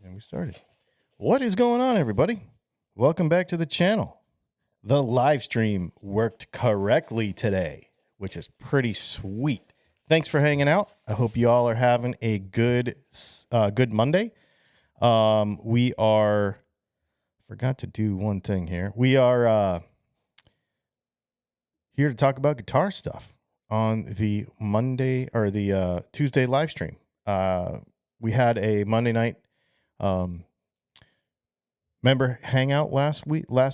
And we started. What is going on, everybody? Welcome back to the channel. The live stream worked correctly today, which is pretty sweet. Thanks for hanging out. I hope you all are having a good Monday. We are, forgot to do one thing here. We are here to talk about guitar stuff on the Monday or the Tuesday live stream. We had a Monday night member hangout last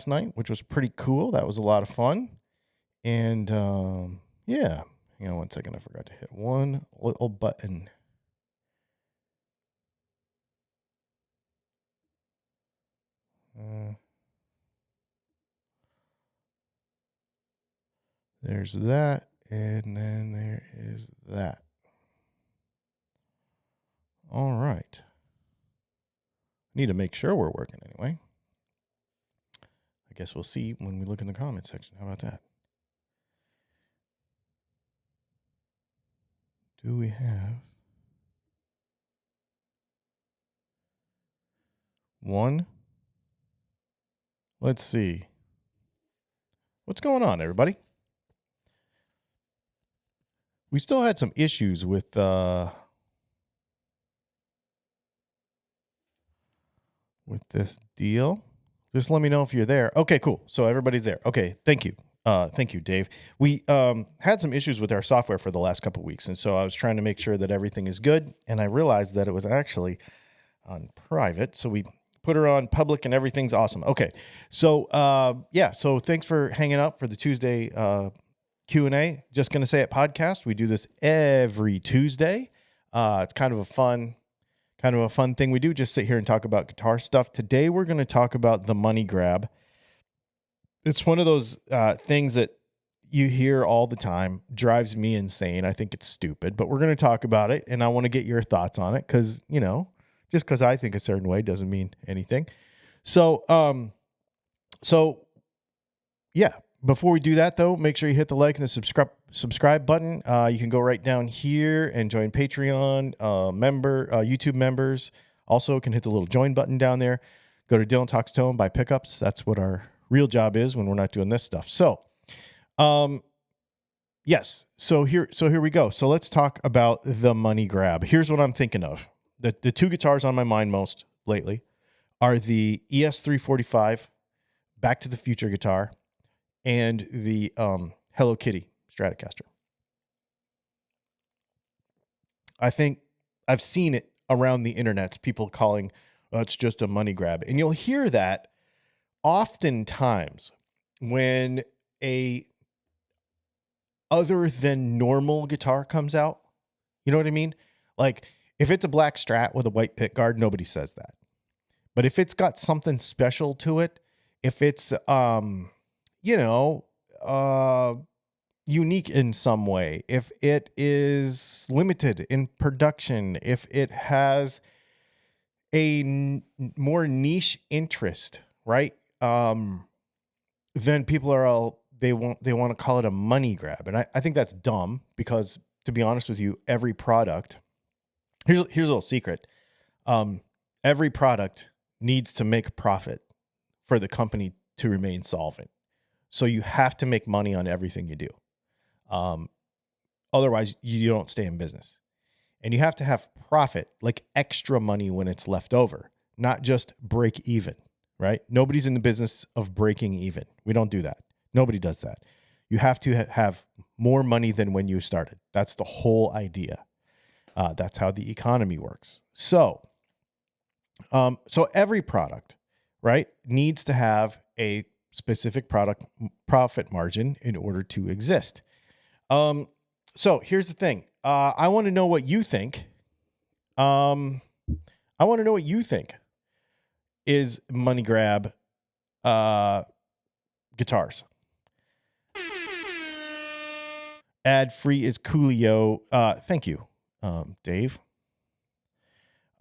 night, which was pretty cool. That was a lot of fun. And yeah, hang on one second. I forgot to hit one little button. There's that, and then there is that. All right. Need to make sure we're working anyway. I guess we'll see when we look in the comment section. How about that? Do we have one? Let's see. What's going on, everybody? We still had some issues with this deal. Just let me know if you're there. Okay, cool. So everybody's there. Okay, thank you. Thank you, Dave. We had some issues with our software for the last couple of weeks, and so I was trying to make sure that everything is good, and I realized that it was actually on private, so we put her on public, and everything's awesome. Okay, so yeah, so thanks for hanging out for the Tuesday Q&A. Just going to say it podcast. We do this every Tuesday. It's kind of a fun thing we do. Just sit here and talk about guitar stuff. Today, we're going to talk about the money grab. It's one of those things that you hear all the time, drives me insane. I think it's stupid, but we're going to talk about it, and I want to get your thoughts on it because, you know, just because I think a certain way doesn't mean anything. So yeah. Before we do that, though, make sure you hit the like and the subscribe button. You can go right down here and join Patreon YouTube members. Also, can hit the little join button down there. Go to DylanTalksTone, buy pickups. That's what our real job is when we're not doing this stuff. So, yes. So here we go. So let's talk about the money grab. Here's what I'm thinking of. The two guitars on my mind most lately are the ES345 Back to the Future guitar and the Hello Kitty Stratocaster. I think I've seen it around the internet, people calling, oh, it's just a money grab. And you'll hear that oftentimes when a other than normal guitar comes out. You know what I mean? Like, if it's a black Strat with a white pick guard, nobody says that. But if it's got something special to it, if it's unique in some way, if it is limited in production, if it has a more niche interest, right? Then people are they want to call it a money grab. And I think that's dumb because, to be honest with you, every product, here's a little secret. Every product needs to make a profit for the company to remain solvent. So you have to make money on everything you do. Otherwise, you don't stay in business. And you have to have profit, like extra money when it's left over, not just break even, right? Nobody's in the business of breaking even. We don't do that. Nobody does that. You have to have more money than when you started. That's the whole idea. That's how the economy works. So every product, right, needs to have a specific product profit margin in order to exist. So here's the thing. I want to know what you think. I want to know what you think is money grab guitars. Ad free is Coolio. Thank you, Dave.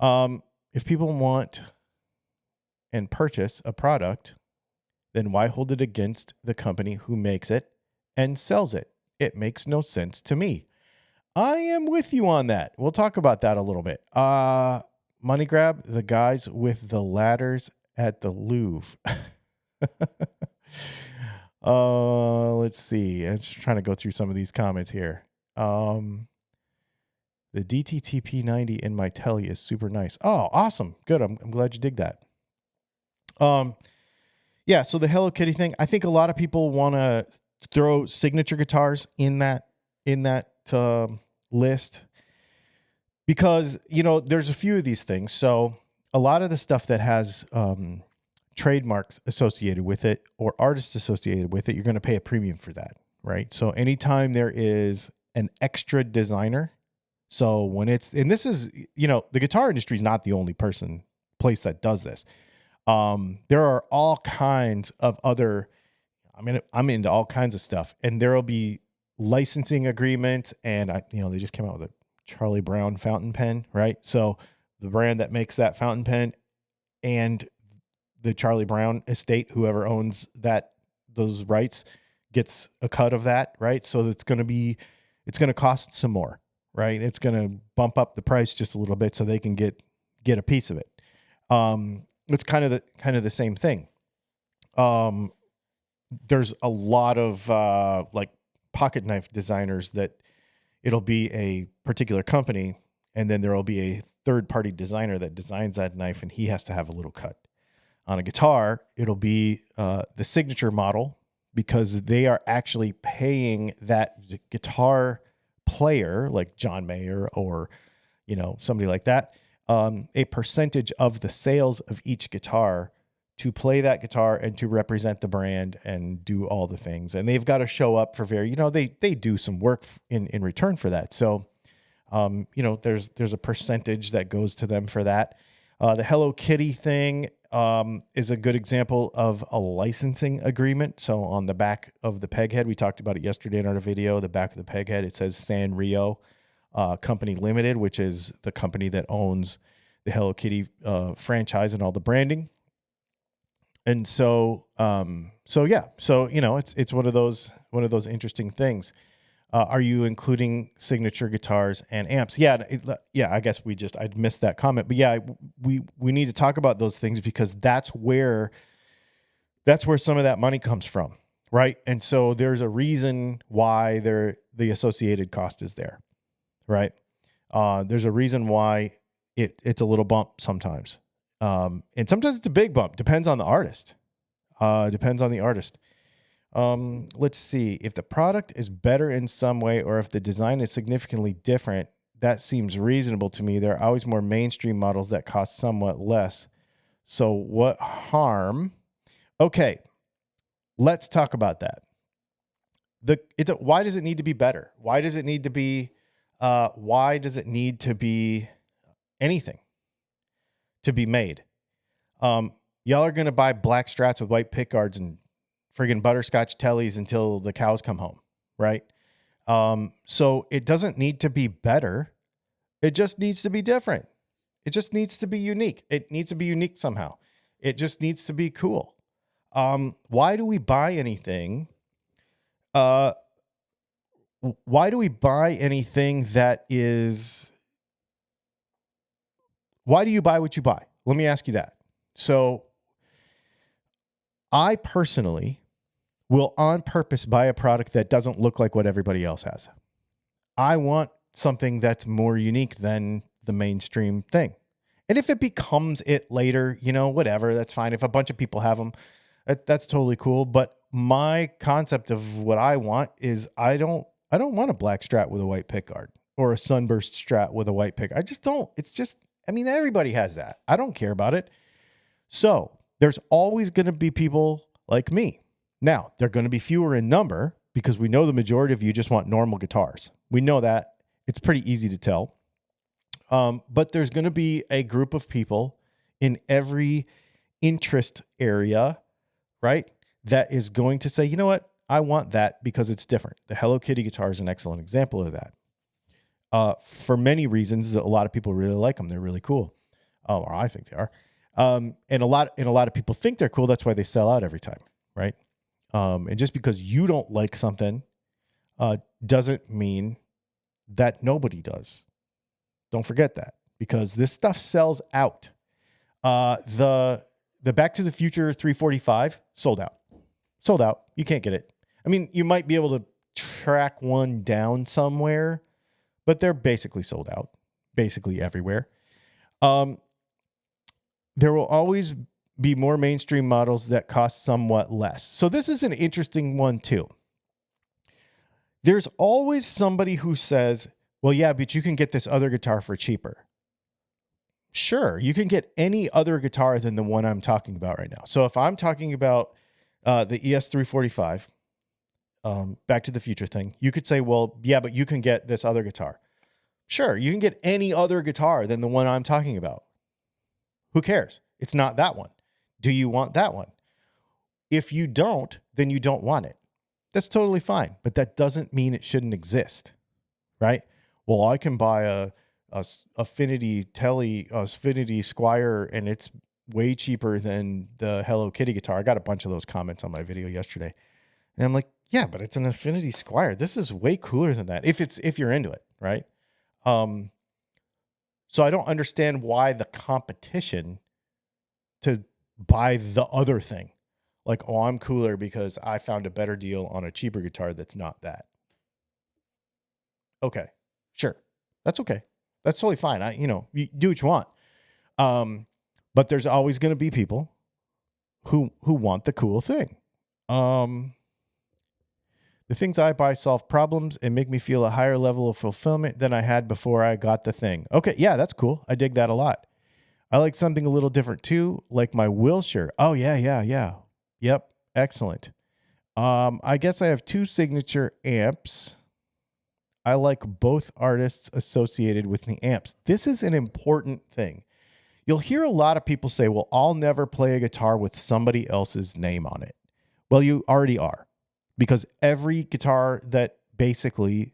If people want and purchase a product, then why hold it against the company who makes it and sells it? It makes no sense to me. I am with you on that. We'll talk about that a little bit. money grab? The guys with the ladders at the Louvre. Let's see. I'm just trying to go through some of these comments here. The DTTP90 in my telly is super nice. Oh, awesome. Good. I'm glad you dig that. Yeah, so the Hello Kitty thing, I think a lot of people want to throw signature guitars in that list because, there's a few of these things. So a lot of the stuff that has trademarks associated with it or artists associated with it, you're going to pay a premium for that, right? So anytime there is an extra designer, so when and this is, the guitar industry is not the only place that does this. There are all kinds of other, I'm into all kinds of stuff, and there'll be licensing agreements, and they just came out with a Charlie Brown fountain pen, right? So the brand that makes that fountain pen and the Charlie Brown estate, whoever owns those rights, gets a cut of that, right? So it's going to cost some more, right? It's going to bump up the price just a little bit so they can get a piece of it. It's kind of the same thing. There's a lot of like pocket knife designers that it'll be a particular company, and then there will be a third-party designer that designs that knife, and he has to have a little cut. On a guitar, it'll be the signature model because they are actually paying that guitar player, like John Mayer or somebody like that, a percentage of the sales of each guitar to play that guitar and to represent the brand and do all the things. And they've got to show up for they do some work in return for that. So, there's a percentage that goes to them for that. The Hello Kitty thing is a good example of a licensing agreement. So on the back of the peg head, we talked about it yesterday in our video, the back of the peg head, it says Sanrio Company Limited, which is the company that owns the Hello Kitty franchise and all the branding. And so, it's one of those interesting things. Are you including signature guitars and amps? Yeah. I guess I missed that comment, but yeah, we need to talk about those things because that's where some of that money comes from. Right. And so there's a reason why the associated cost is there. Right. There's a reason why it's a little bump sometimes. And sometimes it's a big bump. Depends on the artist. Let's see. If the product is better in some way or if the design is significantly different, that seems reasonable to me. There are always more mainstream models that cost somewhat less. So what harm? Okay, let's talk about that. Why does it need to be better? Why does it need to be anything to be made? Y'all are going to buy black Strats with white pickguards and friggin' butterscotch tellies until the cows come home, right? So it doesn't need to be better. It just needs to be different. It just needs to be unique. It needs to be unique somehow. It just needs to be cool. Why do we buy anything? Why do you buy what you buy? Let me ask you that. So I personally will on purpose buy a product that doesn't look like what everybody else has. I want something that's more unique than the mainstream thing. And if it becomes it later, whatever, that's fine. If a bunch of people have them, that's totally cool. But my concept of what I want is I don't want a black Strat with a white pickguard or a Sunburst Strat with a white pick. I just don't. Everybody has that. I don't care about it. So there's always going to be people like me. Now, they're going to be fewer in number because we know the majority of you just want normal guitars. We know that. It's pretty easy to tell. But there's going to be a group of people in every interest area, right, that is going to say, you know what? I want that because it's different. The Hello Kitty guitar is an excellent example of that. For many reasons, a lot of people really like them. They're really cool. Or I think they are. And a lot of people think they're cool. That's why they sell out every time, right? And just because you don't like something doesn't mean that nobody does. Don't forget that, because this stuff sells out. The Back to the Future 345 sold out. Sold out. You can't get it. I mean, you might be able to track one down somewhere, but they're basically sold out, basically everywhere. There will always be more mainstream models that cost somewhat less. So this is an interesting one too. There's always somebody who says, well, yeah, but you can get this other guitar for cheaper. Sure, you can get any other guitar than the one I'm talking about right now. So if I'm talking about the ES345, Back to the Future thing, you could say, well, yeah, but you can get this other guitar. Sure, you can get any other guitar than the one I'm talking about. Who cares? It's not that one. Do you want that one? If you don't, then you don't want it. That's totally fine, but that doesn't mean it shouldn't exist, right? Well, I can buy a Affinity Squire, and it's way cheaper than the Hello Kitty guitar. I got a bunch of those comments on my video yesterday, and I'm like, yeah, but it's an Affinity Squire. This is way cooler than that. If you're into it, right? So I don't understand why the competition to buy the other thing. Like, oh, I'm cooler because I found a better deal on a cheaper guitar that's not that. Okay, sure. That's okay. That's totally fine. You do what you want. But there's always going to be people who want the cool thing. The things I buy solve problems and make me feel a higher level of fulfillment than I had before I got the thing. Okay, yeah, that's cool. I dig that a lot. I like something a little different too, like my Wilshire. Oh, yeah. Yep, excellent. I guess I have 2 signature amps. I like both artists associated with the amps. This is an important thing. You'll hear a lot of people say, well, I'll never play a guitar with somebody else's name on it. Well, you already are. Because every guitar that basically,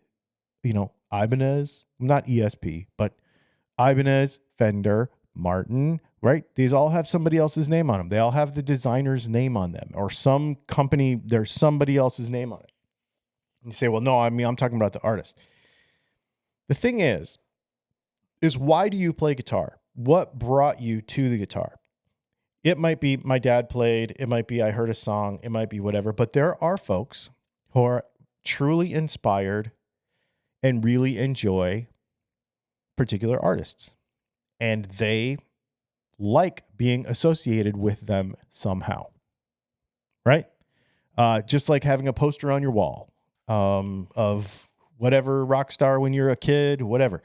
Ibanez, not ESP, but Ibanez, Fender, Martin, right? These all have somebody else's name on them. They all have the designer's name on them, or some company, there's somebody else's name on it. And you say, well, no, I'm talking about the artist. The thing is why do you play guitar? What brought you to the guitar? It might be my dad played. It might be I heard a song. It might be whatever. But there are folks who are truly inspired and really enjoy particular artists. And they like being associated with them somehow. Right? Just like having a poster on your wall of whatever rock star when you're a kid, whatever.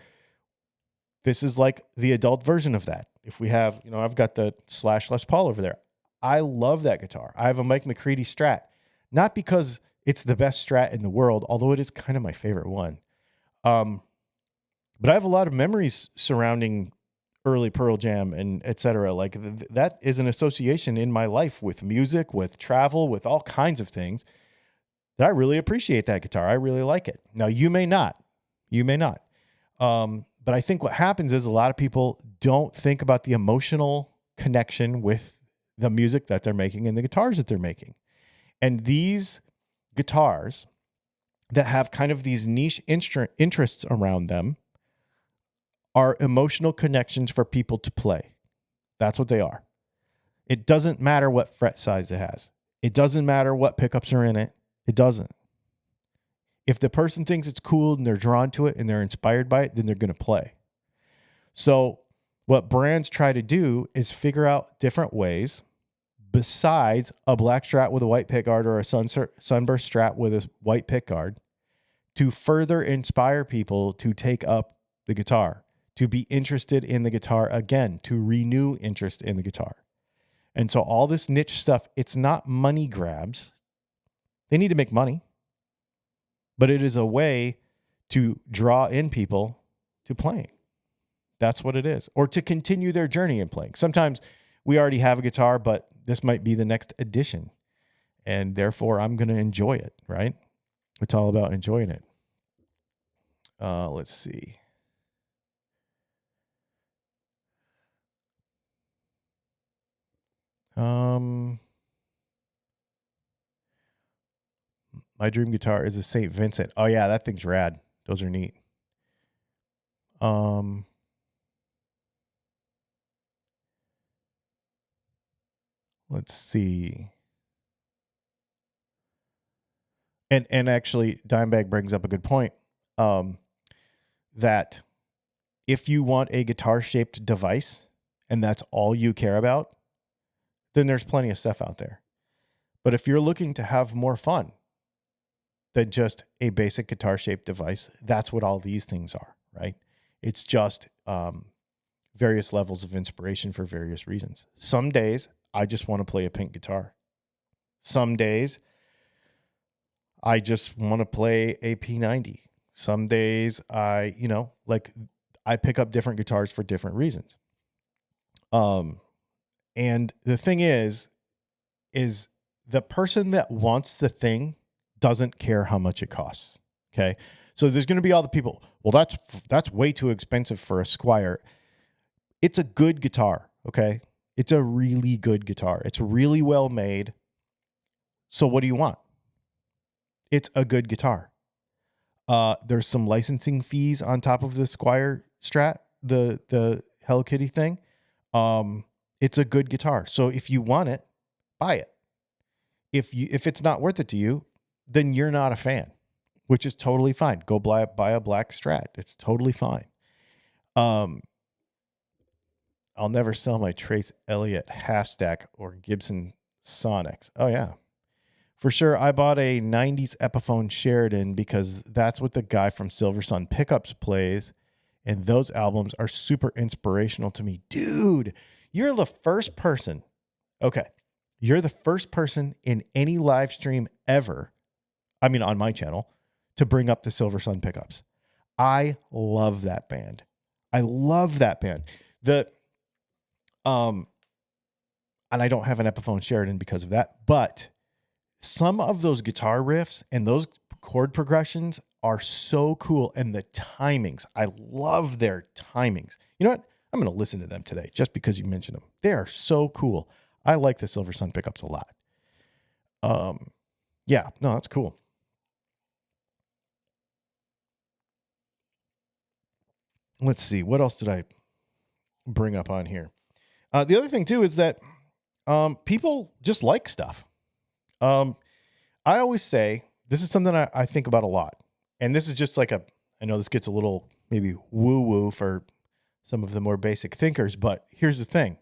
This is like the adult version of that. If we have, I've got the Slash Les Paul over there. I love that guitar. I have a Mike McCready Strat, not because it's the best Strat in the world, although it is kind of my favorite one. But I have a lot of memories surrounding early Pearl Jam and et cetera. Like that is an association in my life with music, with travel, with all kinds of things that I really appreciate that guitar. I really like it. Now you may not. But I think what happens is a lot of people don't think about the emotional connection with the music that they're making and the guitars that they're making. And these guitars that have kind of these niche interests around them are emotional connections for people to play. That's what they are. It doesn't matter what fret size it has. It doesn't matter what pickups are in it. It doesn't. If the person thinks it's cool and they're drawn to it and they're inspired by it, then they're going to play. So what brands try to do is figure out different ways besides a black Strat with a white pickguard or a sunburst Strat with a white pickguard to further inspire people to take up the guitar, to be interested in the guitar again, to renew interest in the guitar. And so all this niche stuff, it's not money grabs. They need to make money. But it is a way to draw in people to playing. That's what it is. Or to continue their journey in playing. Sometimes we already have a guitar, but this might be the next addition. And therefore, I'm going to enjoy it, right? It's all about enjoying it. Let's see. My dream guitar is a St. Vincent. Oh, yeah, that thing's rad. Those are neat. Let's see. And actually, Dimebag brings up a good point. That if you want a guitar-shaped device and that's all you care about, then there's plenty of stuff out there. But if you're looking to have more fun than just a basic guitar-shaped device, that's what all these things are, right? It's just various levels of inspiration for various reasons. Some days, I just want to play a pink guitar. Some days, I just want to play a P90. Some days, I pick up different guitars for different reasons. And the thing is the person that wants the thing doesn't care how much it costs. Okay. So there's going to be all the people, well, that's way too expensive for a Squier. It's a good guitar. Okay. It's a really good guitar. It's really well made. So what do you want? It's a good guitar. There's some licensing fees on top of the Squier Strat, the Hello Kitty thing. It's a good guitar. So if you want it, buy it. If it's not worth it to you, then you're not a fan, which is totally fine. Go buy a black Strat. It's totally fine. I'll never sell my Trace Elliott half stack or Gibson Sonics. Oh yeah. For sure, I bought a 90s Epiphone Sheridan because that's what the guy from Silver Sun Pickups plays, and those albums are super inspirational to me. Dude, you're the first person. Okay. You're the first person in any live stream ever, I mean on my channel, to bring up the Silver Sun Pickups. I love that band. I love that band. And I don't have an Epiphone Sheridan because of that, but some of those guitar riffs and those chord progressions are so cool. And the timings, I love their timings. You know what? I'm going to listen to them today just because you mentioned them. They are so cool. I like the Silver Sun Pickups a lot. Yeah, no, that's cool. Let's see. What else did I bring up on here? The other thing too is that people just like stuff. I always say, this is something I think about a lot. And this is just like I know this gets a little maybe woo-woo for some of the more basic thinkers, but here's the thing.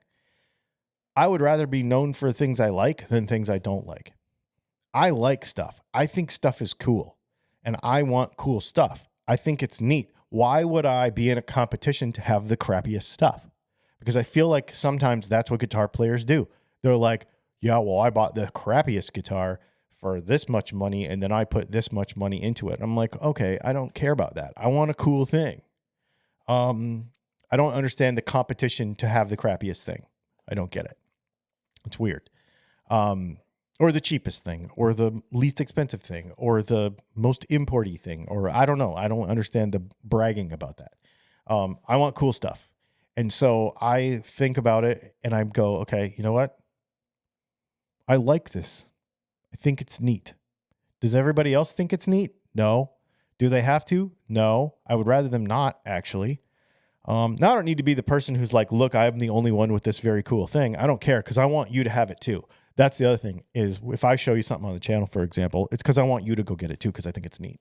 I would rather be known for things I like than things I don't like. I like stuff. I think stuff is cool. And I want cool stuff. I think it's neat. Why would I be in a competition to have the crappiest stuff? Because I feel like sometimes that's what guitar players do. They're like, yeah, well, I bought the crappiest guitar for this much money, and then I put this much money into it. And I'm like, okay, I don't care about that. I want a cool thing. I don't understand the competition to have the crappiest thing. I don't get it. It's weird. Or the cheapest thing, or the least expensive thing, or the most importy thing, or I don't know. I don't understand the bragging about that. I want cool stuff. And so I think about it and I go, okay, you know what? I like this. I think it's neat. Does everybody else think it's neat? No. Do they have to? No. I would rather them not, actually. Now I don't need to be the person who's like, look, I'm the only one with this very cool thing. I don't care because I want you to have it too. That's the other thing is if I show you something on the channel, for example, it's because I want you to go get it too because I think it's neat,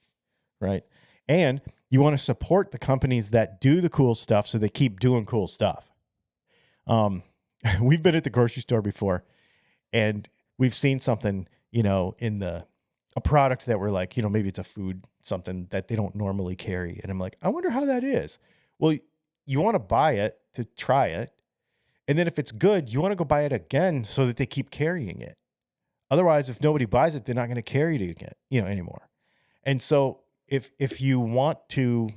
right? And you want to support the companies that do the cool stuff so they keep doing cool stuff. We've been at the grocery store before and we've seen something, in a product that we're like, maybe it's a food, something that they don't normally carry. And I'm like, I wonder how that is. Well, you want to buy it to try it. And then if it's good, you want to go buy it again so that they keep carrying it. Otherwise, if nobody buys it, they're not going to carry it again, anymore. And so if you want to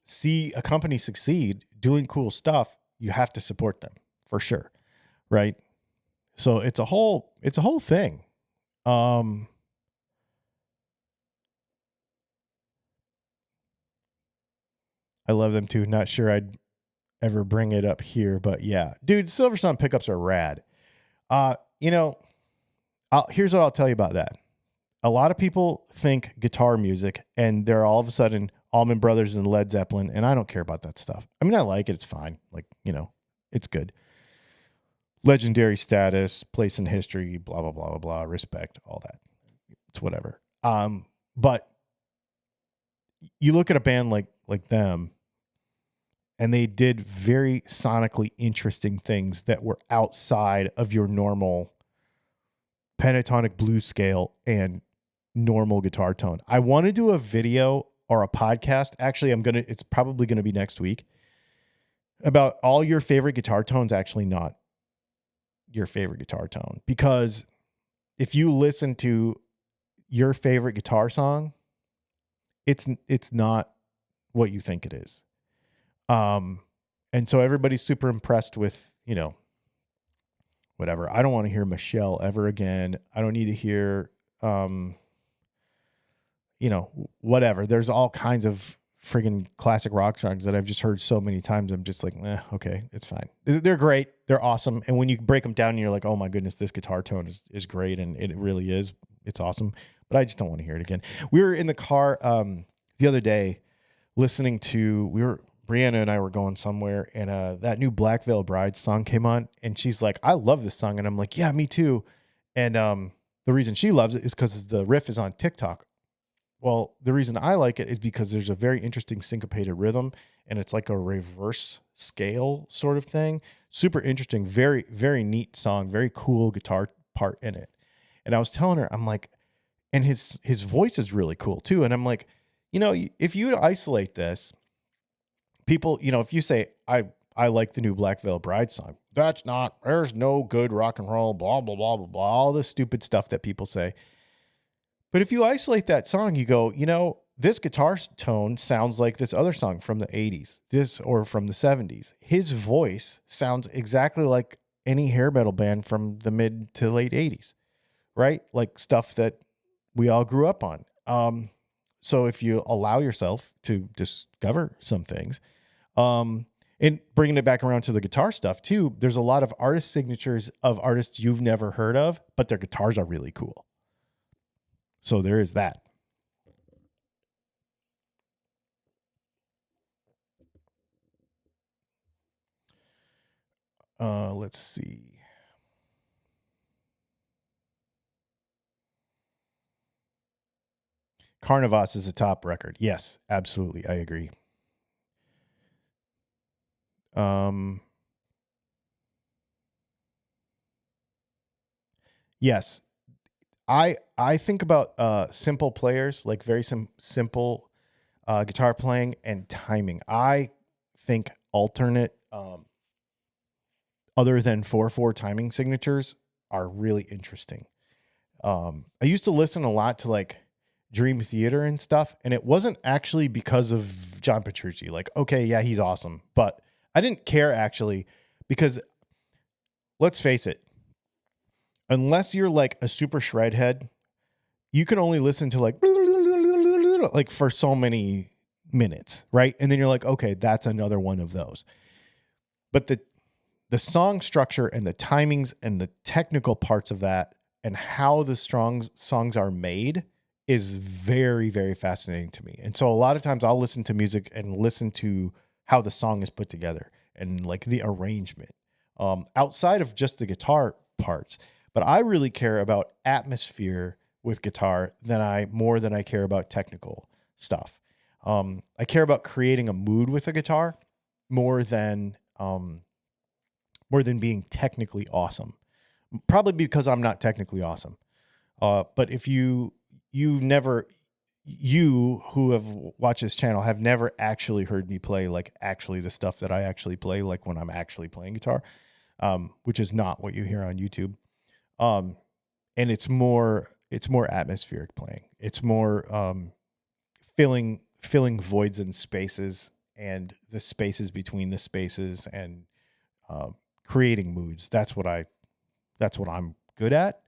see a company succeed doing cool stuff, you have to support them for sure. Right. So it's a whole thing. I love them too. Not sure I'd ever bring it up here, but yeah, dude, Silver Sun pickups are rad. Here's what I'll tell you about that. A lot of people think guitar music and they're all of a sudden Allman Brothers and Led Zeppelin. And I don't care about that stuff. I mean, I like it. It's fine. Like, it's good. legendary status, place in history, blah blah blah blah blah, respect, all that. It's whatever. But you look at a band like them, and they did very sonically interesting things that were outside of your normal pentatonic blues scale and normal guitar tone. I want to do a video or a podcast. Actually, it's probably going to be next week, about all your favorite guitar tones, actually not your favorite guitar tone. Because if you listen to your favorite guitar song, it's not what you think it is. And so everybody's super impressed with, whatever. I don't want to hear Michelle ever again. I don't need to hear, whatever. There's all kinds of friggin' classic rock songs that I've just heard so many times. I'm just like, okay, it's fine. They're great. They're awesome. And when you break them down, you're like, oh my goodness, this guitar tone is great. And it really is. It's awesome. But I just don't want to hear it again. We were in the car the other day listening to, Brianna and I were going somewhere, and that new Black Veil Bride song came on, and she's like, I love this song. And I'm like, yeah, me too. And the reason she loves it is because the riff is on TikTok. Well, the reason I like it is because there's a very interesting syncopated rhythm, and it's like a reverse scale sort of thing. Super interesting, very, very neat song, very cool guitar part in it. And I was telling her, I'm like, and his voice is really cool too. And I'm like, if you isolate this, people, if you say, I like the new Black Veil Bride song, there's no good rock and roll, blah, blah, blah, blah, blah, all this stupid stuff that people say. But if you isolate that song, you go, this guitar tone sounds like this other song from the 80s, or from the 70s. His voice sounds exactly like any hair metal band from the mid to late 80s, right? Like stuff that we all grew up on. So if you allow yourself to discover some things, and bringing it back around to the guitar stuff too, there's a lot of artist signatures of artists you've never heard of, but their guitars are really cool. So there is that. Let's see. Carnivas is a top record. Yes, absolutely. I agree. Yes. I think about simple players, like very simple guitar playing and timing. I think alternate other than 4/4 timing signatures are really interesting. I used to listen a lot to like Dream Theater and stuff, and it wasn't actually because of John Petrucci. Like, okay, yeah, he's awesome, but I didn't care actually, because let's face it, unless you're like a super shred head, you can only listen to like for so many minutes, right? And then you're like, okay, that's another one of those. But the song structure and the timings and the technical parts of that and how the songs are made is very, very fascinating to me. And so a lot of times I'll listen to music and listen to how the song is put together and like the arrangement, outside of just the guitar parts. But I really care about atmosphere with guitar more than I care about technical stuff. I care about creating a mood with a guitar more than being technically awesome. Probably because I'm not technically awesome. But if you who have watched this channel have never actually heard me play like actually the stuff that I actually play, like when I'm actually playing guitar, which is not what you hear on YouTube. And it's more atmospheric playing. It's more filling voids and spaces and the spaces between the spaces and creating moods. That's what I'm good at.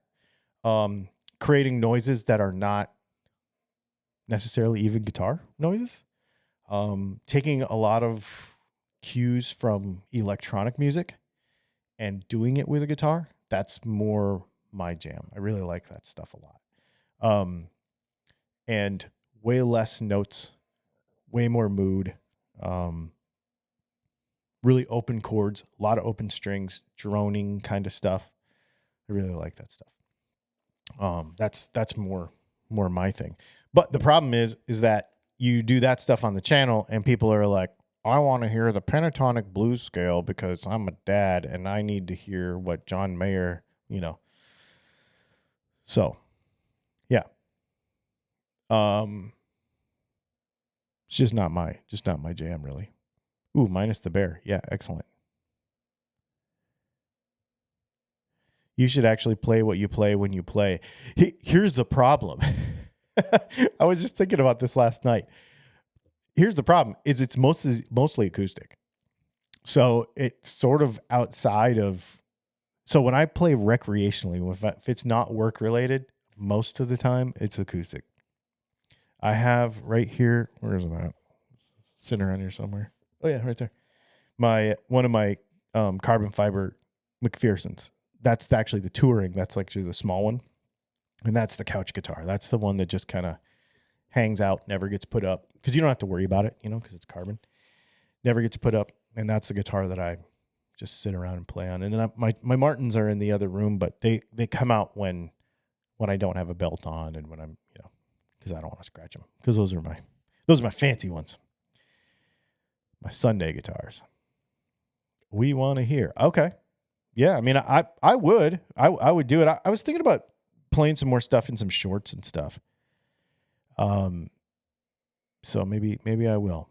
Creating noises that are not necessarily even guitar noises. Taking a lot of cues from electronic music and doing it with a guitar. That's more my jam. I really like that stuff a lot. And way less notes, way more mood. really open chords, a lot of open strings, droning kind of stuff. I really like that stuff. That's more my thing. But the problem is that you do that stuff on the channel and people are like, I want to hear the pentatonic blues scale because I'm a dad and I need to hear what John Mayer, So, yeah. It's just not my jam really. Ooh, minus the bear. Yeah, excellent. You should actually play what you play when you play. Here's the problem. I was just thinking about this last night. Here's the problem is it's mostly acoustic. So it's sort of outside of, so when I play recreationally, if it's not work related, most of the time it's acoustic. I have right here, where is it at? Sitting around here somewhere. Oh yeah, right there. One of my carbon fiber McPherson's. That's actually the touring. That's actually the small one. And that's the couch guitar. That's the one that just kind of hangs out, never gets put up. Because you don't have to worry about it, because it's carbon. Never gets put up. And that's the guitar that I just sit around and play on. And then my Martins are in the other room, but they come out when I don't have a belt on and when I'm, because I don't want to scratch them. Because those are my fancy ones. My Sunday guitars. We want to hear. Okay. Yeah, I mean, I would do it. I was thinking about playing some more stuff in some shorts and stuff. So maybe I will.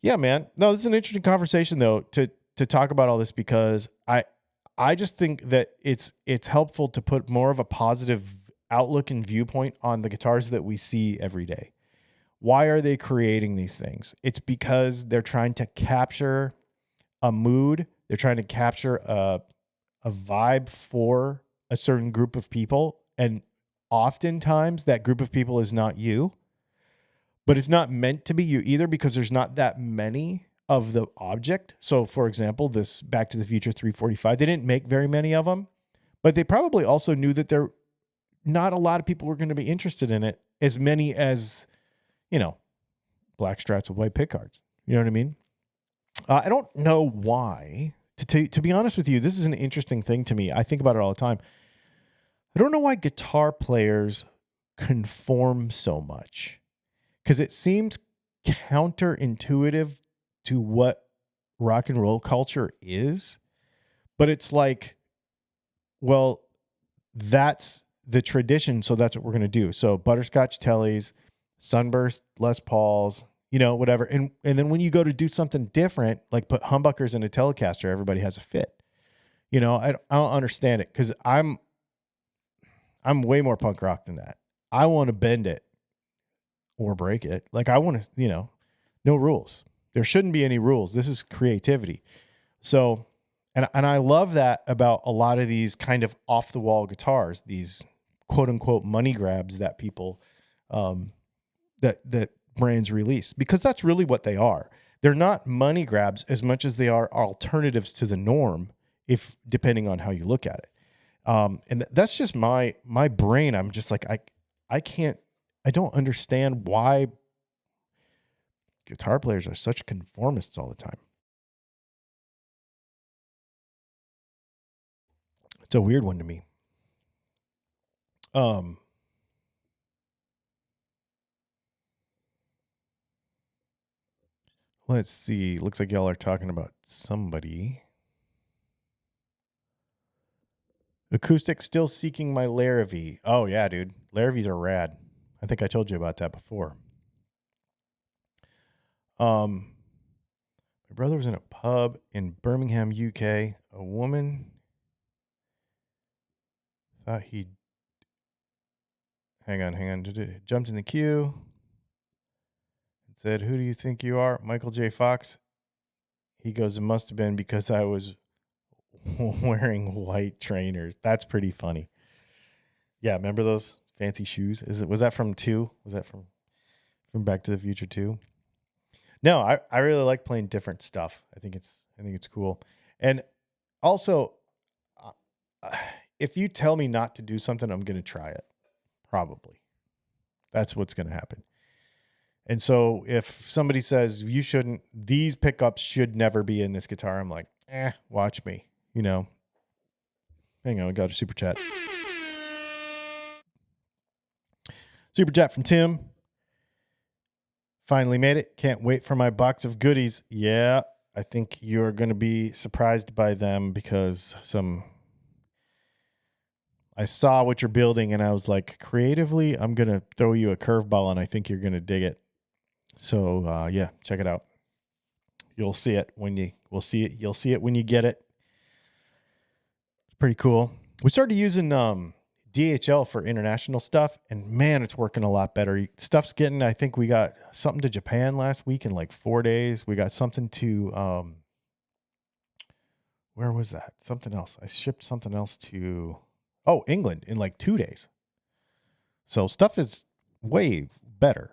Yeah, man. No, this is an interesting conversation though to talk about all this because I just think that it's helpful to put more of a positive outlook and viewpoint on the guitars that we see every day. Why are they creating these things? It's because they're trying to capture a mood. They're trying to capture a vibe for a certain group of people. And oftentimes that group of people is not you, but it's not meant to be you either because there's not that many of the object. So for example, this Back to the Future 345, they didn't make very many of them, but they probably also knew that there not a lot of people were going to be interested in it as many as, black strats with white pickguards. You know what I mean? I don't know why. To be honest with you, this is an interesting thing to me. I think about it all the time. I don't know why guitar players conform so much because it seems counterintuitive to what rock and roll culture is. But it's like, well, that's the tradition, so that's what we're going to do. So butterscotch Tellys, sunburst Les Pauls, whatever. And then when you go to do something different, like put humbuckers in a Telecaster, everybody has a fit. I don't understand it because I'm way more punk rock than that. I want to bend it or break it. Like I want to, no rules. There shouldn't be any rules. This is creativity. So, and I love that about a lot of these kind of off the wall guitars, these quote unquote money grabs that people, that brands release, because that's really what they are. They're not money grabs as much as they are alternatives to the norm, if depending on how you look at it. And that's just my brain. I'm just like, I don't understand why guitar players are such conformists all the time. It's a weird one to me. Let's see. Looks like y'all are talking about somebody. Acoustic still seeking my Larrivee. Oh yeah, dude. Larrivees are rad. I think I told you about that before. My brother was in a pub in Birmingham, UK. A woman thought he hang on. Jumped in the queue and said, "Who do you think you are?" Michael J. Fox. He goes, "It must have been because I was wearing white trainers." That's pretty funny. Yeah, remember those fancy shoes? Was that from 2? Was that from Back to the Future 2? No, I really like playing different stuff. I think it's cool. And also, if you tell me not to do something, I'm going to try it. Probably. That's what's going to happen. And so if somebody says these pickups should never be in this guitar, I'm like, watch me, you know. Hang on, we got a super chat. Super chat from Tim. Finally made it. Can't wait for my box of goodies. Yeah, I think you're going to be surprised by them because I saw what you're building and I was like, creatively, I'm going to throw you a curveball and I think you're going to dig it. So, yeah, check it out. You'll see it you'll see it when you get it. It's pretty cool. We started using DHL for international stuff, and man, it's working a lot better. Stuff's getting, I think we got something to Japan last week in like 4 days. We got something to where was that? Something else. I shipped something else to England in like 2 days. So stuff is way better.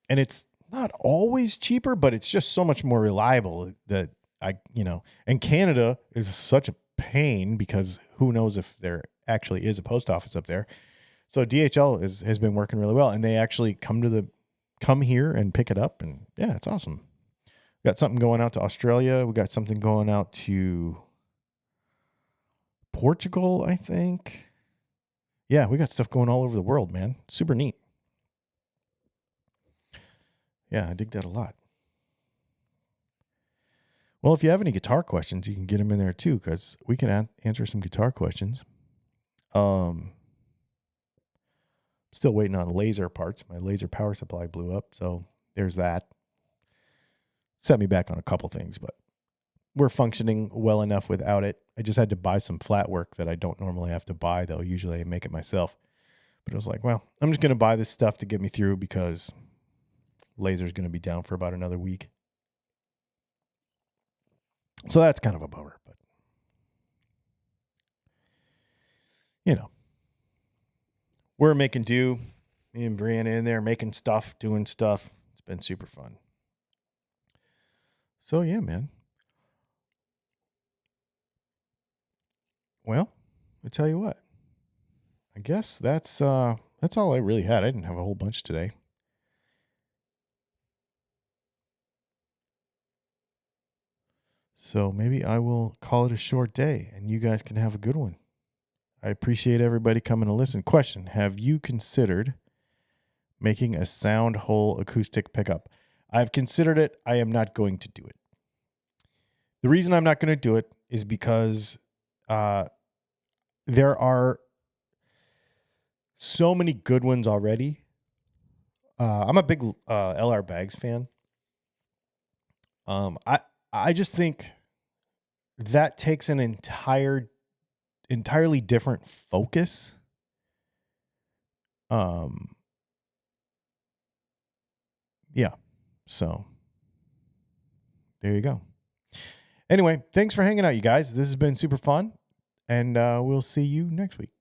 And it's not always cheaper, but it's just so much more reliable that and Canada is such a pain because who knows if there actually is a post office up there. So DHL has been working really well, and they actually come here and pick it up, and yeah, it's awesome. We got something going out to Australia. We got something going out to Portugal, I think. Yeah, we got stuff going all over the world, man. Super neat. Yeah, I dig that a lot. Well, if you have any guitar questions, you can get them in there too, because we can answer some guitar questions. Still waiting on laser parts. My laser power supply blew up, so there's that. Set me back on a couple things, but we're functioning well enough without it. I just had to buy some flat work that I don't normally have to buy, though. Usually I make it myself. But I was like, well, I'm just going to buy this stuff to get me through because laser's going to be down for about another week. So that's kind of a bummer, but we're making do. Me and Brianna in there making stuff, doing stuff. It's been super fun. So yeah, man. Well, I'll tell you what. I guess that's all I really had. I didn't have a whole bunch today. So maybe I will call it a short day and you guys can have a good one. I appreciate everybody coming to listen. Question: have you considered making a sound hole acoustic pickup? I've considered it. I am not going to do it. The reason I'm not going to do it is because there are so many good ones already. I'm a big LR Baggs fan. I just think that takes an entirely different focus. Yeah. So there you go. Anyway, thanks for hanging out, you guys. This has been super fun, and we'll see you next week.